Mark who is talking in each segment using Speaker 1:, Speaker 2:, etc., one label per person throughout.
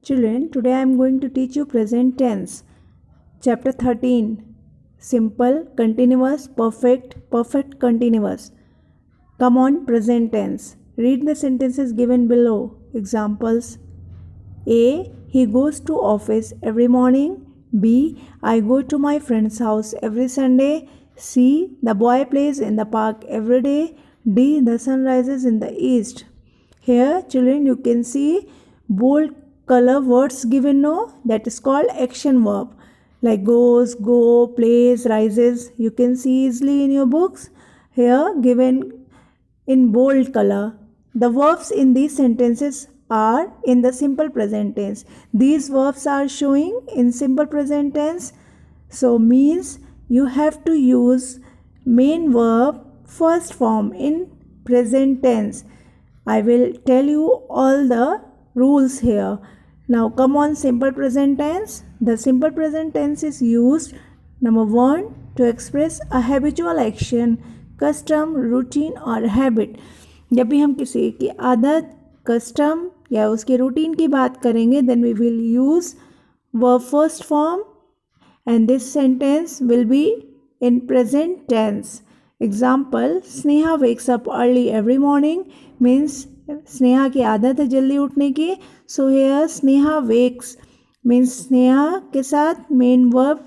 Speaker 1: Children, today I am going to teach you present tense. Chapter 13. Simple, continuous, perfect, perfect continuous. Come on, present tense. Read the sentences given below. Examples. A. He goes to office every morning. B. I go to my friend's house every Sunday. C. The boy plays in the park every day. D. The sun rises in the east. Here, children, you can see bold color words given no, that is called action verb, like goes, go, plays, rises. You can see easily in your books. Here given in bold color. The verbs in these sentences are in the simple present tense. These verbs are showing in simple present tense. So means you have to use main verb first form in present tense. I will tell you all the rules here. Now come on, simple present tense. The simple present tense is used, number 1, to express a habitual action, custom, routine और habit. जब भी हम किसी की आदत, custom या उसके routine की बात करेंगे, then we will use verb first form and this sentence will be in present tense. Example, Sneha wakes up early every morning means Sneha की आदत है जल्दी उठने की. So here Sneha wakes means Sneha के साथ मेन वर्ब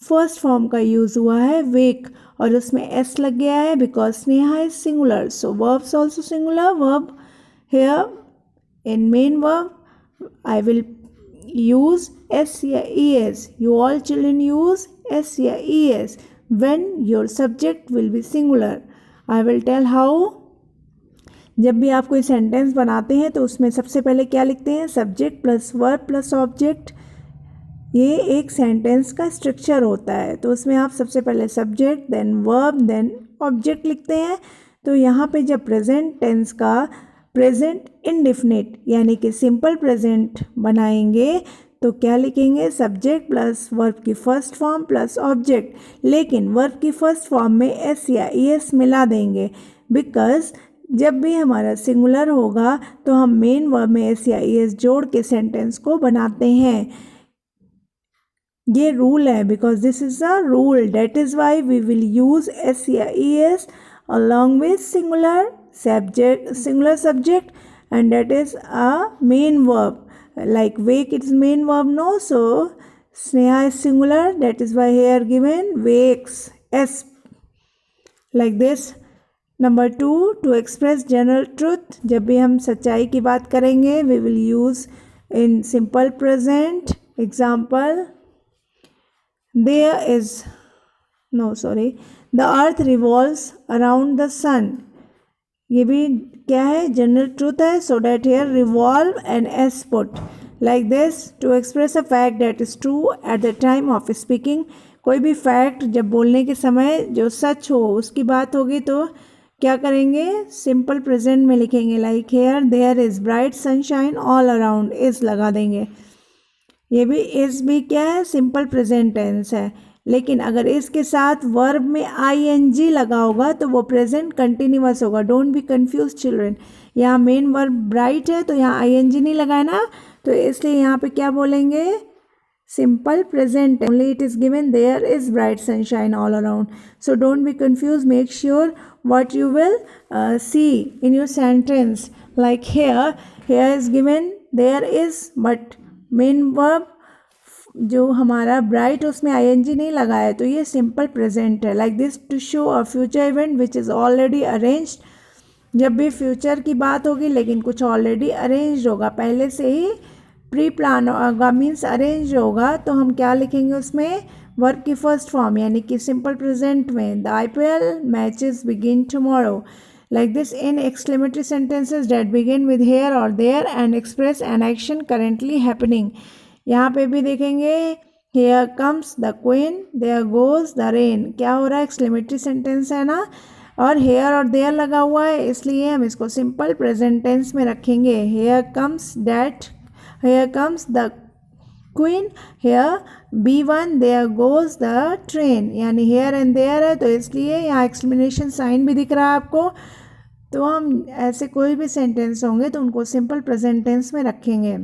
Speaker 1: फर्स्ट फॉर्म का use हुआ है वेक और उसमें एस लग गया है because Sneha is singular. So verbs also singular verb. Here in main verb I will use S या E S. You all children use S या E S when your subject will be singular. I will tell how. जब भी आप कोई sentence बनाते हैं तो उसमें सबसे पहले क्या लिखते हैं, subject plus verb plus object. ये एक सेंटेंस का स्ट्रक्चर होता है. तो उसमें आप सबसे पहले subject then verb then object लिखते हैं. तो यहाँ पे जब प्रेजेंट टेंस का प्रेजेंट इंडेफिनिट यानी कि सिंपल प्रेजेंट बनाएंगे तो क्या लिखेंगे, सब्जेक्ट प्लस वर्ब की फर्स्ट फॉर्म प्लस ऑब्जेक्ट. लेकिन वर्ब की फर्स्ट फॉर्म में एस या ई एस मिला देंगे बिकॉज जब भी हमारा सिंगुलर होगा तो हम मेन वर्ब में एस या ई एस जोड़ के सेंटेंस को बनाते हैं. ये रूल है because this is a rule. That is why we will use S या E S along with singular subject and that is a main verb. Like wake, it's main verb, no? So Sneha is singular, that is why here given wakes, S. Like this. Number 2, to express general truth. जब भी हम सच्चाई की बात करेंगे we will use in simple present. Example, the earth revolves around the sun. ये भी क्या है, जनरल ट्रूथ है. So that here revolve and S put like this to express a fact that is true at the time of speaking. कोई भी fact जब बोलने के समय जो सच हो उसकी बात होगी तो क्या करेंगे, सिंपल प्रेजेंट में लिखेंगे. Like here there is bright sunshine all around, is लगा देंगे. ये भी इज़ भी क्या है, सिंपल प्रेजेंट टेंस है. लेकिन अगर इसके साथ वर्ब में आई एन जी लगा होगा तो वो प्रेजेंट कंटिन्यूअस होगा. Don't be confuse children. यहाँ मेन वर्ब ब्राइट है तो यहाँ आई एन जी नहीं लगा है ना, तो इसलिए यहाँ पे क्या बोलेंगे, simple present. Only it is given there is bright sunshine all around. So don't be confuse. Make sure what you will see in your sentence. Like here is given there is, but main verb जो हमारा bright उसमें I N G नहीं लगा है तो ये simple present है. Like this to show a future event which is already arranged. जब भी फ्यूचर की बात होगी लेकिन कुछ ऑलरेडी अरेंज होगा, पहले से ही प्री प्लान होगा मीन्स अरेंज होगा, तो हम क्या लिखेंगे उसमें, वर्ब की फर्स्ट फॉर्म यानी कि सिंपल प्रेजेंट में. The IPL matches begin tomorrow. Like this in exclamatory sentences that begin with here or there and express an action currently happening. यहाँ पे भी देखेंगे here comes the queen, there goes the rain. क्या हो रहा है, exclamatory sentence है ना, और here और there लगा हुआ है इसलिए हम इसको simple present tense में रखेंगे. Here comes the queen, here B1, there goes the train. यानी here and there है तो इसलिए यहाँ exclamation sign भी दिख रहा है आपको. तो हम ऐसे कोई भी सेंटेंस होंगे तो उनको सिंपल प्रेजेंट टेंस में रखेंगे.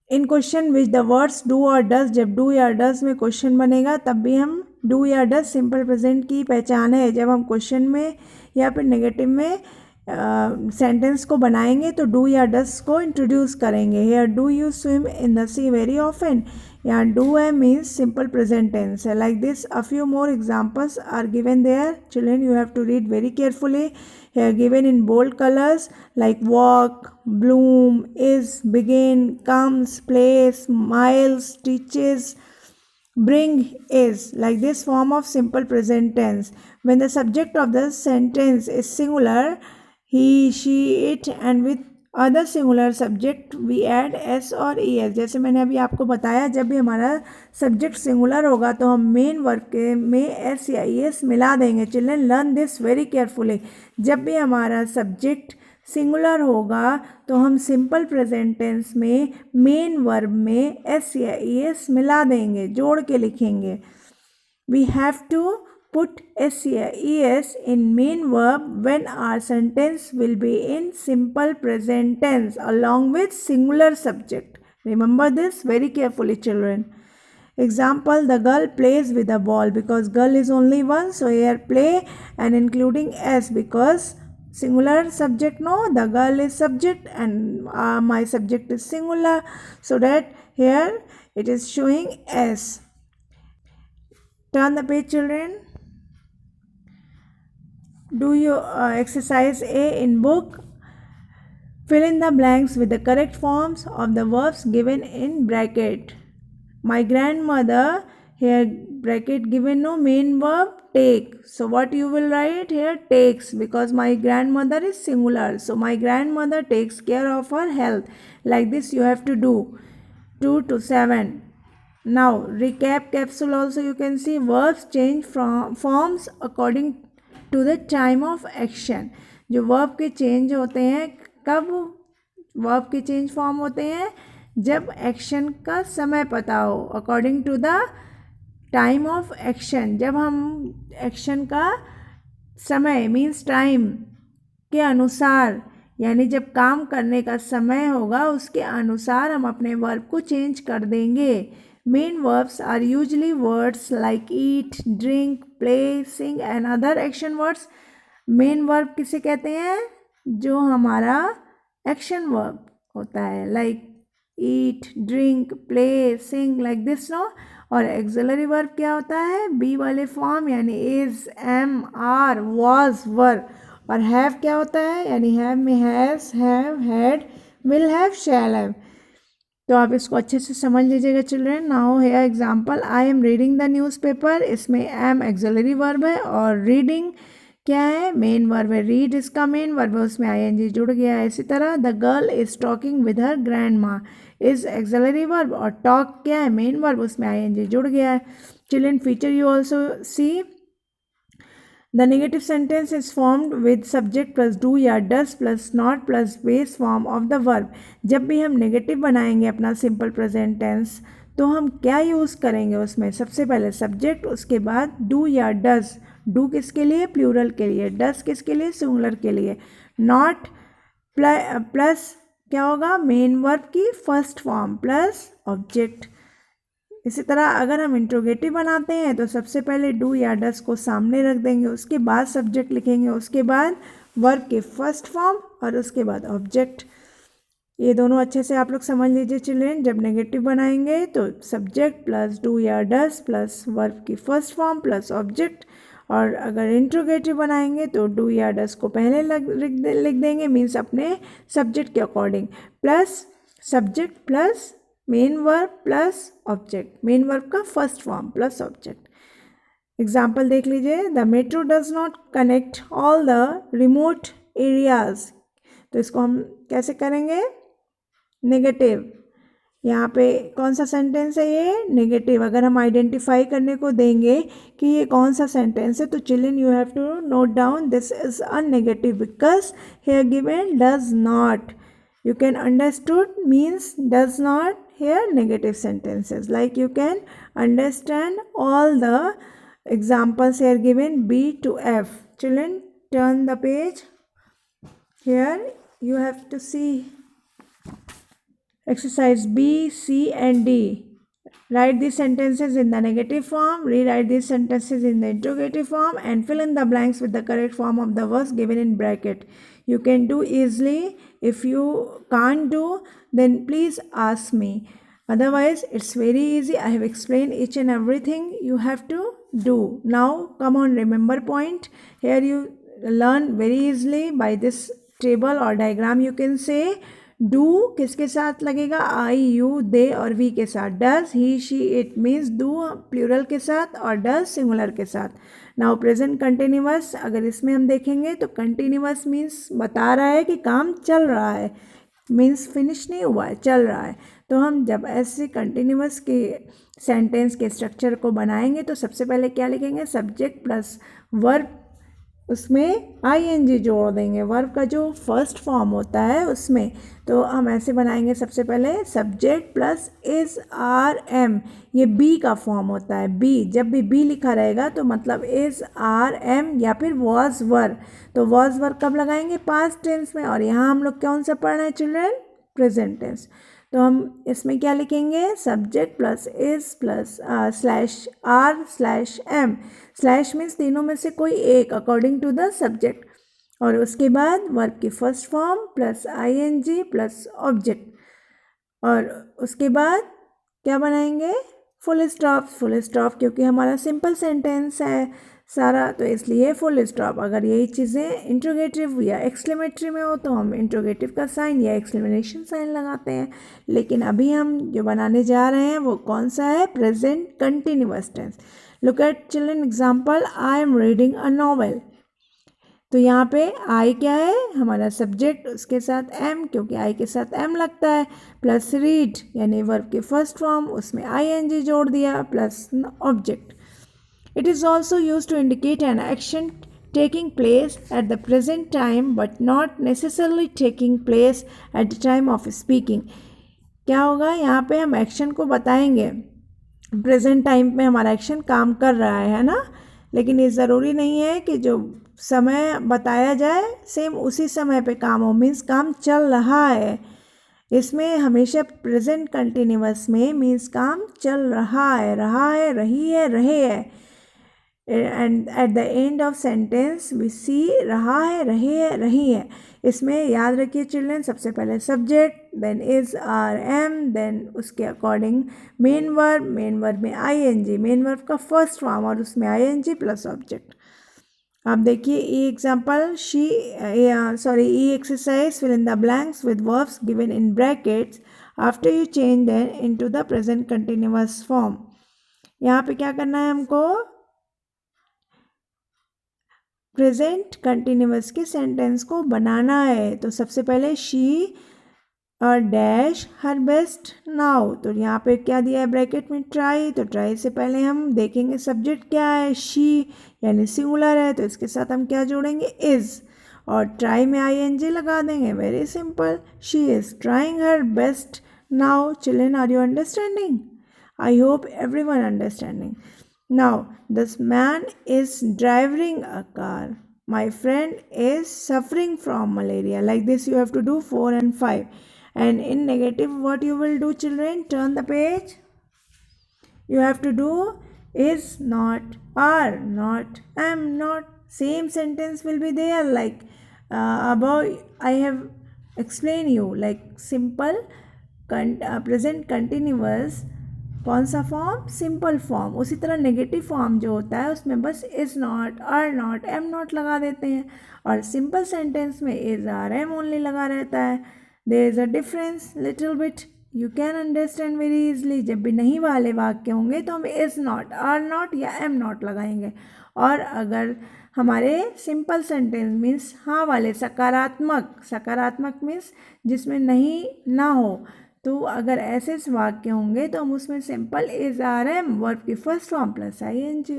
Speaker 1: In question which the words do और डज, जब डू या डज में क्वेश्चन बनेगा तब भी हम डू या डज सिंपल प्रेजेंट की पहचान है। जब हम क्वेश्चन में या फिर नेगेटिव में सेंटेंस को बनाएंगे तो डू या डज को इंट्रोड्यूस करेंगे। Here do you swim in the sea very often, यहाँ डू है मीन्स सिंपल प्रेजेंट टेंस है। Like this a few more examples are given there, children you have to read very carefully. Here given in bold colors like walk, bloom, is, begin, comes, plays, smiles, teaches, bring, is. Like this form of simple present tense. When the subject of the sentence is singular, he, she, it, and with other singular subject we add S और E S. जैसे मैंने अभी आपको बताया, जब भी हमारा subject singular होगा तो हम मेन वर्ब के में एस या ई एस मिला देंगे। Children learn this very carefully. जब भी हमारा सब्जेक्ट सिंगुलर होगा तो हम सिंपल प्रेजेंट टेंस में मेन वर्ब में एस या ई एस मिला देंगे, जोड़ के लिखेंगे। We have to put SES in main verb when our sentence will be in simple present tense along with singular subject. Remember this very carefully, children. Example, the girl plays with a ball, because girl is only one, so here play and including S, because singular subject, no, the girl is subject and my subject is singular, so that here it is showing S. Turn the page, children. Do your exercise A in book. Fill in the blanks with the correct forms of the verbs given in bracket. My grandmother, here bracket given, no, main verb take. So what you will write here? Takes, because my grandmother is singular. So my grandmother takes care of her health. Like this you have to do. 2 to 7. Now recap capsule also you can see. Verbs change from forms according to the time of action. जो verb के change होते हैं, कब verb के change form होते हैं? जब action का समय पता हो, according to the time of action. जब हम एक्शन का समय मीन्स टाइम के अनुसार, यानी जब काम करने का समय होगा उसके अनुसार हम अपने वर्ब को चेंज कर देंगे। Main verbs are usually words like eat, drink, play, sing and other action words. Main verb किसे कहते हैं? जो हमारा action verb होता है, like eat, drink, play, sing, like this, no? और auxiliary verb क्या होता है? be वाले फॉर्म, यानी is, am, are, was, were। और have क्या होता है? यानी have में has, have, had, will have, shall have। तो आप इसको अच्छे से समझ लीजिएगा children. Now here example, I am reading the newspaper. इसमें एम एक्सिलरी वर्ब है और रीडिंग क्या है? मेन वर्ब है। रीड इसका मेन वर्ब है, उसमें आईएनजी जुड़ गया है। इसी तरह the girl is talking with her grand माँ, इज एक्सिलरी वर्ब और टॉक क्या है? मेन वर्ब, उसमें आईएनजी जुड़ गया है। Children feature you also see, the negative sentence is formed with subject plus do या does plus not plus base form of the verb। जब भी हम नेगेटिव बनाएंगे अपना सिंपल प्रेजेंट टेंस तो हम क्या यूज़ करेंगे उसमें? सबसे पहले सब्जेक्ट, उसके बाद डू या डज। डू किसके लिए? प्लूरल के लिए। डज किसके लिए? सिंगुलर के लिए। नॉट प्लस क्या होगा? मेन वर्ब की फर्स्ट फॉर्म प्लस ऑब्जेक्ट। इसी तरह अगर हम इंट्रोगेटिव बनाते हैं तो सबसे पहले डू या डस को सामने रख देंगे, उसके बाद सब्जेक्ट लिखेंगे, उसके बाद वर्ब के फर्स्ट फॉर्म और उसके बाद ऑब्जेक्ट। ये दोनों अच्छे से आप लोग समझ लीजिए चिल्ड्रन। जब नेगेटिव बनाएंगे तो सब्जेक्ट प्लस डू या डस प्लस वर्ब की फर्स्ट फॉर्म प्लस ऑब्जेक्ट, और अगर इंट्रोगेटिव बनाएंगे तो डू या डस को पहले लिख देंगे, मीन्स अपने सब्जेक्ट के according, plus subject plus main verb plus object, main verb का first form plus object. Example देख लीजिए, the metro does not connect all the remote areas. तो इसको हम कैसे करेंगे? नेगेटिव। यहाँ पे कौन सा सेंटेंस है? ये नेगेटिव। अगर हम आइडेंटिफाई करने को देंगे कि ये कौन सा सेंटेंस है तो children you have to note down this is a negative, because here given does not. You can understood means does not, here negative sentences, like you can understand all the examples here given B to F. Children turn the page. Here you have to see Exercise B, C and D. Write these sentences in the negative form, rewrite these sentences in the interrogative form and fill in the blanks with the correct form of the verbs given in bracket. You can do easily. If you can't do, then please ask me. Otherwise, it's very easy. I have explained each and everything you have to do. Now, come on, remember point. Here you learn very easily by this table or diagram. You can say do किसके साथ लगेगा, आई you they और we के साथ. Does he she it means do plural के साथ और does singular के साथ. नाउ प्रेजेंट कंटिन्यूअस, अगर इसमें हम देखेंगे तो कंटिन्यूअस मीन्स बता रहा है कि काम चल रहा है, मीन्स फिनिश नहीं हुआ है, चल रहा है. तो हम जब ऐसे कंटिन्यूअस के सेंटेंस के स्ट्रक्चर को बनाएंगे तो सबसे पहले क्या लिखेंगे, सब्जेक्ट प्लस वर्ब, उसमें आईएनजी जोड़ देंगे वर्ब का जो फर्स्ट फॉर्म होता है उसमें. तो हम ऐसे बनाएंगे, सबसे पहले subject plus is are am, ये बी का फॉर्म होता है. बी, जब भी बी लिखा रहेगा तो मतलब इज आर एम या फिर वॉज वर. तो वॉज वर कब लगाएंगे, पास्ट टेंस में. और यहाँ हम लोग कौन सा पढ़ रहे हैं चिल्ड्रन, प्रेजेंट टेंस. तो हम इसमें क्या लिखेंगे, subject plus is plus slash are slash am. Slash means तीनों में से कोई एक अकॉर्डिंग टू द सब्जेक्ट. और उसके बाद वर्ब की first form plus ING plus object. और उसके बाद क्या बनाएंगे, फुल स्टॉप. फुल स्टॉप क्योंकि हमारा सिंपल सेंटेंस है सारा, तो इसलिए फुल स्टॉप. अगर यही चीज़ें इंट्रोगेटिव या एक्सक्लेमेटरी में हो तो हम इंट्रोगेटिव का साइन या एक्सक्लेमेशन साइन लगाते हैं. लेकिन अभी हम जो बनाने जा रहे हैं वो कौन सा है, present continuous tense. Look at children example, I am reading a novel. तो यहाँ पे आई क्या है, हमारा सब्जेक्ट, उसके साथ एम क्योंकि आई के साथ एम लगता है, प्लस रीड यानी वर्ब के फर्स्ट फॉर्म, उसमें आईएनजी जोड़ दिया plus object. It is also used to indicate an action taking place at the present time but not necessarily taking place at the time of speaking. क्या होगा, यहाँ पे हम एक्शन को बताएंगे, प्रेजेंट टाइम में हमारा एक्शन काम कर रहा है ना, लेकिन ये ज़रूरी नहीं है कि जो समय बताया जाए सेम उसी समय पे काम हो, मीन्स काम चल रहा है. इसमें हमेशा प्रेजेंट कंटिन्यूअस में मीन्स काम चल रहा है, रही है, रहे है. And at the end of sentence we see रहा है, रहे है, रही है. इसमें याद रखिए चिल्ड्रन, सबसे पहले subject, then is are am, then उसके अकॉर्डिंग मेन वर्ब में आईएनजी, मेन वर्ब का फर्स्ट फॉर्म और उसमें आईएनजी प्लस ऑब्जेक्ट. आप देखिए E example, E exercise, fill in the blanks with verbs given in brackets after you change then into the present continuous form. यहाँ पे क्या करना है हमको, प्रेजेंट कंटिन्यूअस के सेंटेंस को बनाना है. तो सबसे पहले शी और डैश हर बेस्ट नाउ. तो यहाँ पे क्या दिया है ब्रैकेट में, ट्राई. तो ट्राई से पहले हम देखेंगे सब्जेक्ट क्या है, शी यानी सिंगुलर है, तो इसके साथ हम क्या जोड़ेंगे, इज़. और ट्राई में आईएनजी लगा देंगे, very simple. She is trying her best now. Children, are you understanding? I hope everyone understanding. Now, this man is driving a car. My friend is suffering from malaria. Like this, you have to do 4 and 5. And in negative, what you will do, children? Turn the page. You have to do is not, are not, am not. Same sentence will be there. Like above, I have explained you. Like simple, present continuous. कौन सा form, simple form. उसी तरह negative form जो होता है उसमें बस is not, are not, am not लगा देते हैं. और सिंपल सेंटेंस में इज़ आर एम ओनली लगा रहता है. There is a difference little bit, you can understand very easily. जब भी नहीं वाले वाक्य होंगे तो हम इज़ नॉट, आर नॉट या एम नॉट लगाएंगे. और अगर हमारे सिंपल सेंटेंस मीन्स हाँ वाले, सकारात्मक मीन्स जिसमें नहीं ना हो, तो अगर ऐसे वाक्य होंगे तो हम उसमें simple is are am verb की first form plus ING.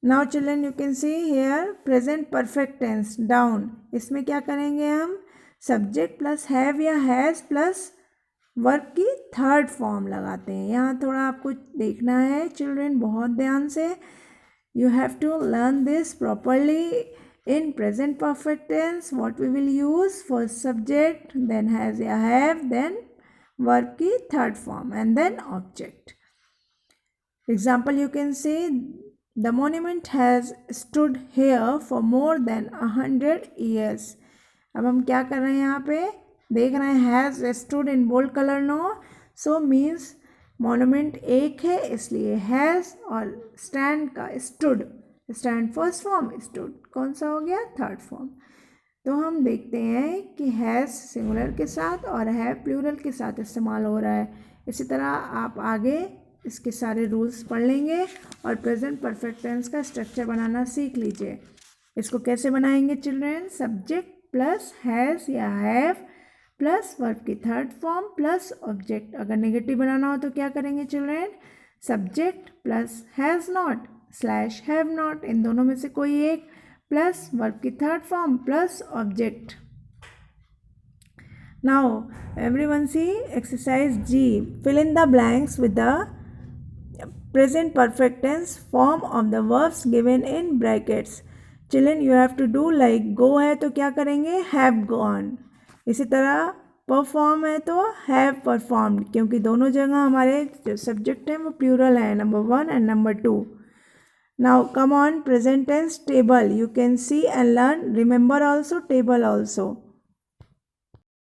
Speaker 1: Now children, you can see here present perfect tense down. इसमें क्या करेंगे हम, सब्जेक्ट प्लस हैव या हैज़ प्लस वर्ब की थर्ड फॉर्म लगाते हैं. यहाँ थोड़ा आपको देखना है चिल्ड्रन, बहुत ध्यान से. You have to learn this properly In present perfect tense, what we will use? First subject, then has या have, then verb की third form, and then object. Example, you can say the monument has stood here for more than 100 years. अब हम क्या कर रहे हैं यहाँ पे? देख रहे हैं has stood in bold color no, so means monument एक है इसलिए हैज़, और स्टैंड का stood, stand first form, stood कौन सा हो गया? Third form. तो हम देखते हैं कि हैज़ सिंगुलर के साथ और हैव प्लूरल के साथ इस्तेमाल हो रहा है. इसी तरह आप आगे इसके सारे रूल्स पढ़ लेंगे और प्रेजेंट परफेक्ट टेंस का स्ट्रक्चर बनाना सीख लीजिए. इसको कैसे बनाएंगे चिल्ड्रेन? सब्जेक्ट प्लस हैज़ या हैव प्लस वर्ब की थर्ड फॉर्म प्लस ऑब्जेक्ट. अगर नेगेटिव बनाना हो तो क्या करेंगे children? Subject plus has not slash have not, इन दोनों में से कोई एक, प्लस वर्ब की third form plus object. Now everyone see exercise G. Fill in the blanks with the present perfect tense form of the verbs given in brackets. Children, you have to do like go है तो क्या करेंगे? Have gone. इसी तरह perform है तो have performed, क्योंकि दोनों जगह हमारे जो सब्जेक्ट हैं वो प्लूरल है, number 1 and number 2. Now come on, present tense table. You can see and learn. Remember also table also.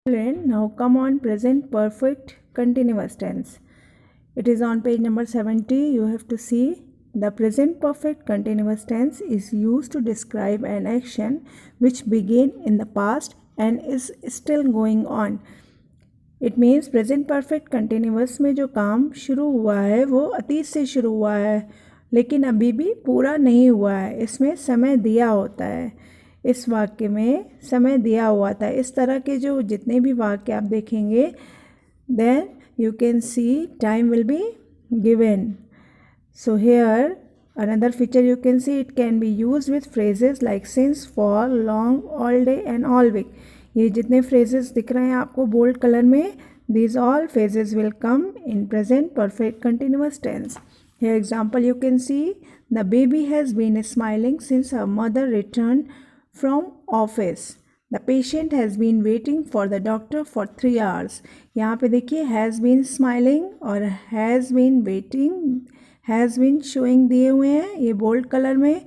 Speaker 1: Now come on, present perfect continuous tense. It is on page number 70. You have to see the present perfect continuous tense is used to describe an action which began in the past and is still going on. It means present perfect continuous में जो काम शुरू हुआ है वो अतीत से शुरू हुआ है लेकिन अभी भी पूरा नहीं हुआ है. इसमें समय दिया होता है. इस वाक्य में समय दिया हुआ था. इस तरह के जो जितने भी वाक्य आप देखेंगे, then you can see time will be given. So here another feature you can see, it can be used with phrases like since, for, long, all day and all week. ये जितने phrases दिख रहे हैं आपको bold color में, these all phrases will come in present perfect continuous tense. Here example you can see, the baby has been smiling since her mother returned from office. The patient has been waiting for the doctor for 3 hours. यहाँ पे देखिए has been smiling और has been waiting, has been showing दिए हुए हैं ये bold colour में.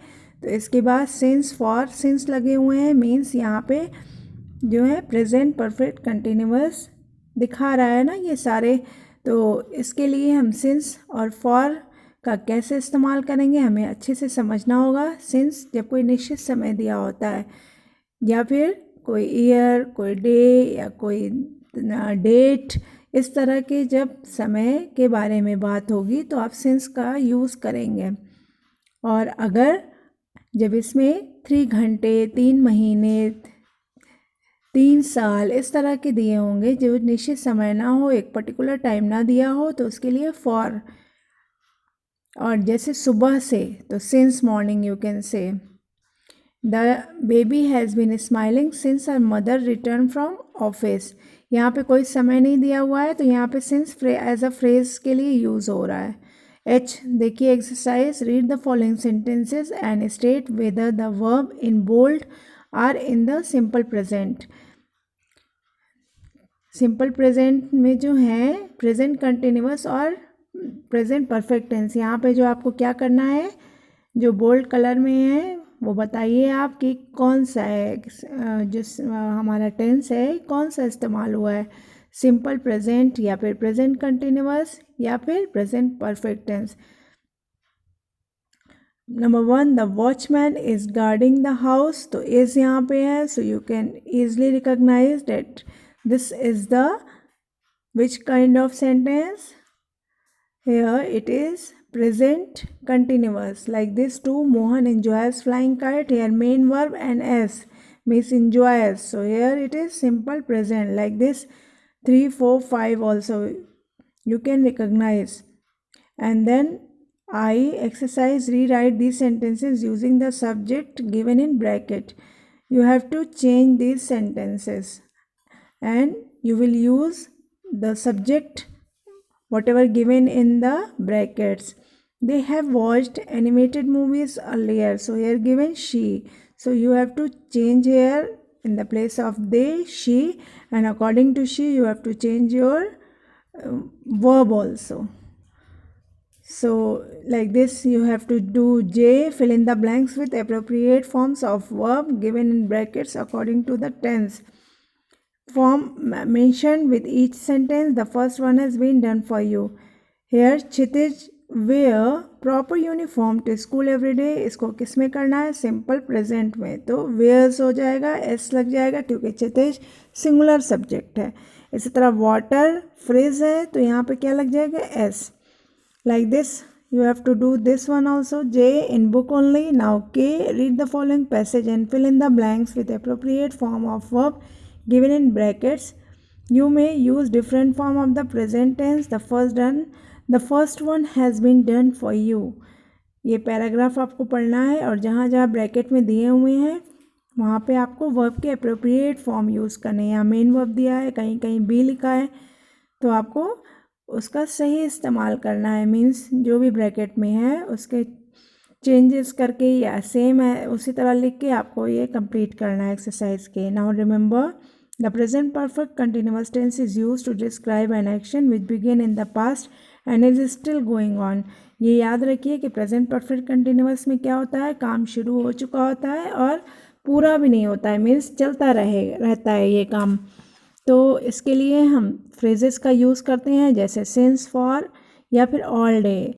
Speaker 1: तो इसके बाद since, for, since लगे हुए हैं, मीन्स यहाँ पे जो है प्रेजेंट परफेक्ट कंटिन्यूअस दिखा रहा है ना ये सारे. तो इसके लिए हम since और for का कैसे इस्तेमाल करेंगे हमें अच्छे से समझना होगा. सिंस जब कोई निश्चित समय दिया होता है या फिर कोई ईयर, कोई डे या कोई डेट, इस तरह के जब समय के बारे में बात होगी तो आप सिंस का यूज़ करेंगे. और अगर जब इसमें 3 घंटे, 3 महीने, 3 साल इस तरह के दिए होंगे जो निश्चित समय ना हो, एक पर्टिकुलर टाइम ना दिया हो, तो उसके लिए फॉर. और जैसे सुबह से तो since morning you can say. The baby has been smiling since her mother return from office. यहाँ पे कोई समय नहीं दिया हुआ है तो यहाँ पे सिंस एज अ फ्रेज के लिए यूज़ हो रहा है. एच देखिए exercise, read the following sentences and state whether the verb in bold are in the simple present. Simple present में जो है प्रेजेंट कंटिन्यूअस और प्रेजेंट परफेक्ट टेंस. यहाँ पे जो आपको क्या करना है, जो बोल्ड कलर में है वो बताइए आप कि कौन सा है जो हमारा टेंस है कौन सा इस्तेमाल हुआ है, सिंपल प्रेजेंट या फिर प्रेजेंट कंटिन्यूअस या फिर present perfect tense. Number 1, the watchman is guarding the house. तो इज़ यहाँ पे है, so you can easily recognise that this is the which kind of sentence. Here it is present continuous like this too. Mohan enjoys flying kite. Here main verb and s means enjoys. So here it is simple present like this. 3, 4, 5 also you can recognize. And then I exercise, rewrite these sentences using the subject given in bracket. You have to change these sentences and you will use the subject whatever given in the brackets. They have watched animated movies earlier. So here given she. So you have to change here in the place of they, she, and according to she you have to change your verb also. So like this you have to do J, fill in the blanks with appropriate forms of verb given in brackets according to the tense form mentioned with each sentence. The first one has been done for you. Here Kshitij wear proper uniform to school every day. इसको किस में करना है? Simple present में, तो wears हो जाएगा, s लग जाएगा क्योंकि क्षितिज सिंगुलर सब्जेक्ट है. इसी तरह वाटर फ्रेज है तो यहाँ पे क्या लग जाएगा? s. Like this you have to do this one also. J, in book only. Now K, read the following passage and fill in the blanks with appropriate form of verb given in brackets. You may use different form of the present tense. The first one has been done for you. ये paragraph आपको पढ़ना है और जहाँ जहाँ bracket में दिए हुए हैं वहाँ पे आपको वर्ब के अप्रोप्रिएट फॉर्म यूज़ करने हैं. यहाँ मेन वर्ब दिया है, कहीं कहीं बी लिखा है, तो आपको उसका सही इस्तेमाल करना है. मीन्स जो भी ब्रैकेट में है उसके चेंजेस करके या सेम है उसी तरह लिख के आपको ये कंप्लीट करना है एक्सरसाइज के. Now remember, the present perfect continuous tense is used to describe an action which begin in the past and is still going on. ये याद रखिए कि प्रेजेंट परफेक्ट कंटिन्यूअस में क्या होता है? काम शुरू हो चुका होता है और पूरा भी नहीं होता है, मीन्स चलता रहता है ये काम. तो इसके लिए हम फ्रेजेस का यूज़ करते हैं जैसे सिंस, फॉर या फिर ऑल डे.